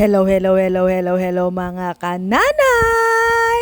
Hello, hello, hello, hello, hello mga kananay!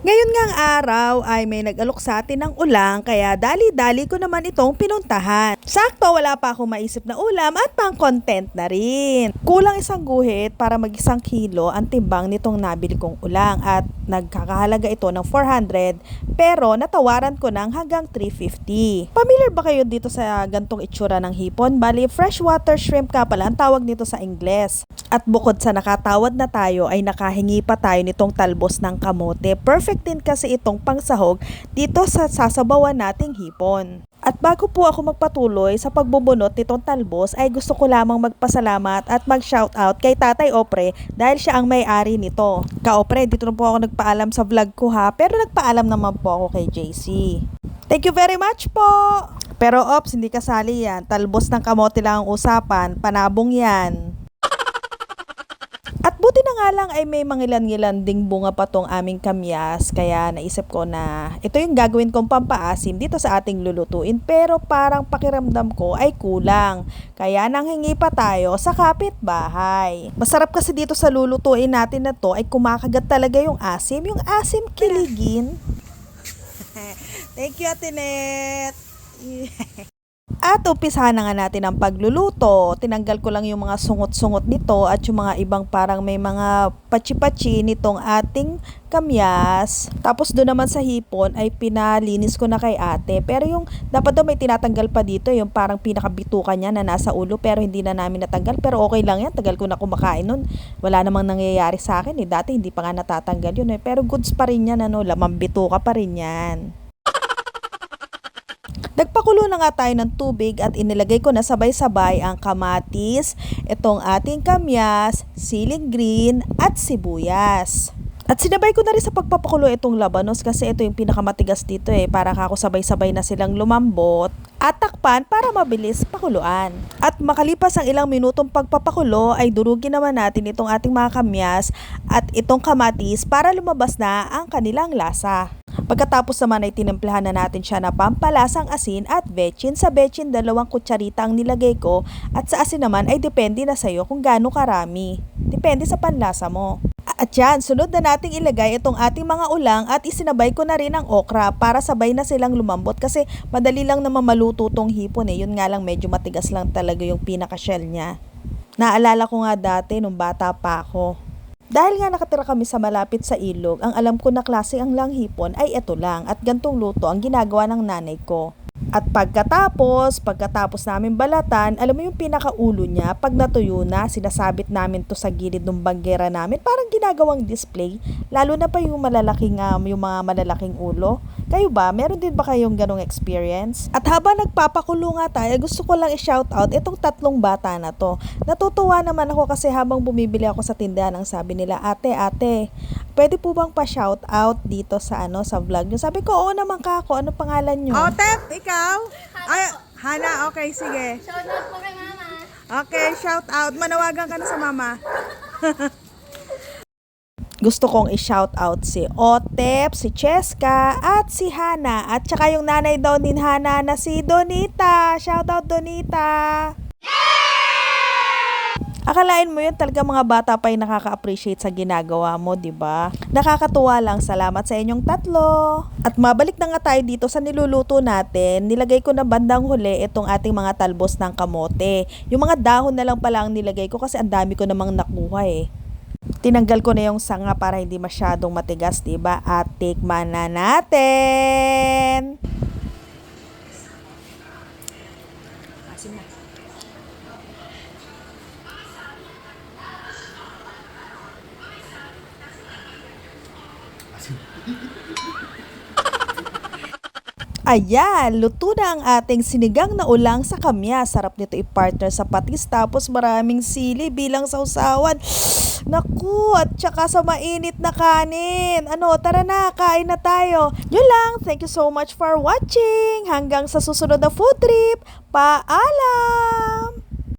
Ngayon ngang araw ay may nag-alok sa atin ng ulang kaya dali-dali ko naman itong pinuntahan. Sakto wala pa akong maisip na ulam at pang-content na rin. Kulang isang guhit para mag-1 kilo ang timbang nitong nabili kong ulang at nagkakahalaga ito ng 400 pero natawaran ko ng hanggang 350. Familiar ba kayo dito sa gantong itsura ng hipon? Bali, freshwater shrimp ka pala ang tawag nito sa Ingles. At bukod sa nakatawad na tayo ay nakahingi pa tayo nitong talbos ng kamote. Perfect din kasi itong pangsahog dito sa sasabawan nating hipon. At bago po ako magpatuloy sa pagbubunot nitong talbos ay gusto ko lamang magpasalamat at mag-shoutout kay Tatay Opre dahil siya ang may-ari nito. Ka-Opre, dito na po ako nagpaalam sa vlog ko ha, pero nagpaalam naman po ako kay JC. Thank you very much po! Pero ops, hindi kasali yan. Talbos ng kamote lang ang usapan, panabong yan. At buti na nga lang ay may mangilan-ngilan ding bunga pa tong aming kamyas kaya naisip ko na ito yung gagawin kong pampaasim dito sa ating lulutuin pero parang pakiramdam ko ay kulang kaya nanghingi pa tayo sa kapitbahay. Masarap kasi dito sa lulutuin natin na to ay kumakagat talaga yung asim kiligin. Thank you, Ate Net. At umpisahan na nga natin ang pagluluto. Tinanggal ko lang yung mga sungot-sungot nito at yung mga ibang parang may mga pachi-pachi nitong ating kamyas. Tapos doon naman sa hipon ay pinalinis ko na kay ate. Pero yung dapat daw may tinatanggal pa dito, yung parang pinakabituka niya na nasa ulo pero hindi na namin natanggal. Pero okay lang yan, tagal ko na kumakain nun. Wala namang nangyayari sa akin eh. Dati hindi pa nga natatanggal yun eh. Pero goods pa rin yan, lamang bituka pa rin yan. Nagpakulo na nga tayo ng tubig at inilagay ko na sabay-sabay ang kamatis, itong ating kamyas, siling green at sibuyas. At sinabay ko na rin sa pagpapakulo itong labanos kasi ito yung pinakamatigas dito para kako sabay-sabay na silang lumambot at takpan para mabilis pakuluan. At makalipas ang ilang minutong pagpapakulo ay durugin naman natin itong ating mga kamyas at itong kamatis para lumabas na ang kanilang lasa. Pagkatapos naman ay tinimplahan na natin siya na pampalasang asin at bechin. Sa bechin, 2 kutsarita ang nilagay ko at sa asin naman ay depende na sa'yo kung gaano karami. Depende sa panlasa mo. At yan, sunod na nating ilagay itong ating mga ulang at isinabay ko na rin ang okra para sabay na silang lumambot kasi madali lang naman maluto tong hipon Yun nga lang medyo matigas lang talaga yung pinaka-shell niya. Naalala ko nga dati nung bata pa ako. Dahil nga nakatira kami sa malapit sa ilog, ang alam ko na klase ang langhipon ay ito lang at gantong luto ang ginagawa ng nanay ko. At pagkatapos namin balatan, alam mo yung pinakaulo niya, pag natuyo na, sinasabit namin to sa gilid ng banggera namin, parang ginagawang display, lalo na pa yung yung mga malalaking ulo. Kayo ba? Meron din ba kayong ganong experience? At habang nagpapakulo nga tayo, gusto ko lang i-shoutout itong 3 bata na to. Natutuwa naman ako kasi habang bumibili ako sa tindahan, ang sabi nila, ate, pwede po bang pa-shoutout dito sa sa vlog nyo? Sabi ko, oo naman kako, ano pangalan nyo? Tep, ikaw? Ay, Hana, okay, sige. Shoutout po kay mama. Okay, shoutout. Manawagan ka na sa mama. Gusto kong i-shoutout si Otep, si Cheska, at si Hana. At saka yung nanay daw ni Hana na si Donita. Shoutout, Donita! Akalain mo yun, talaga mga bata pa yung nakaka-appreciate sa ginagawa mo, di ba? Nakakatuwa lang, salamat sa inyong 3. At mabalik na nga tayo dito sa niluluto natin. Nilagay ko na bandang huli itong ating mga talbos ng kamote. Yung mga dahon na lang pala ang nilagay ko kasi ang dami ko namang nakuha Tinanggal ko na yung sanga para hindi masyadong matigas, di ba? At tikman na natin! Asin na. Ayan, luto na ang ating sinigang na ulang sa kamyas. Sarap nito i-partner sa patis tapos maraming sili bilang sausawan. Naku, at saka sa mainit na kanin. Tara na, kain na tayo. Yun lang, thank you so much for watching. Hanggang sa susunod na food trip. Paalam!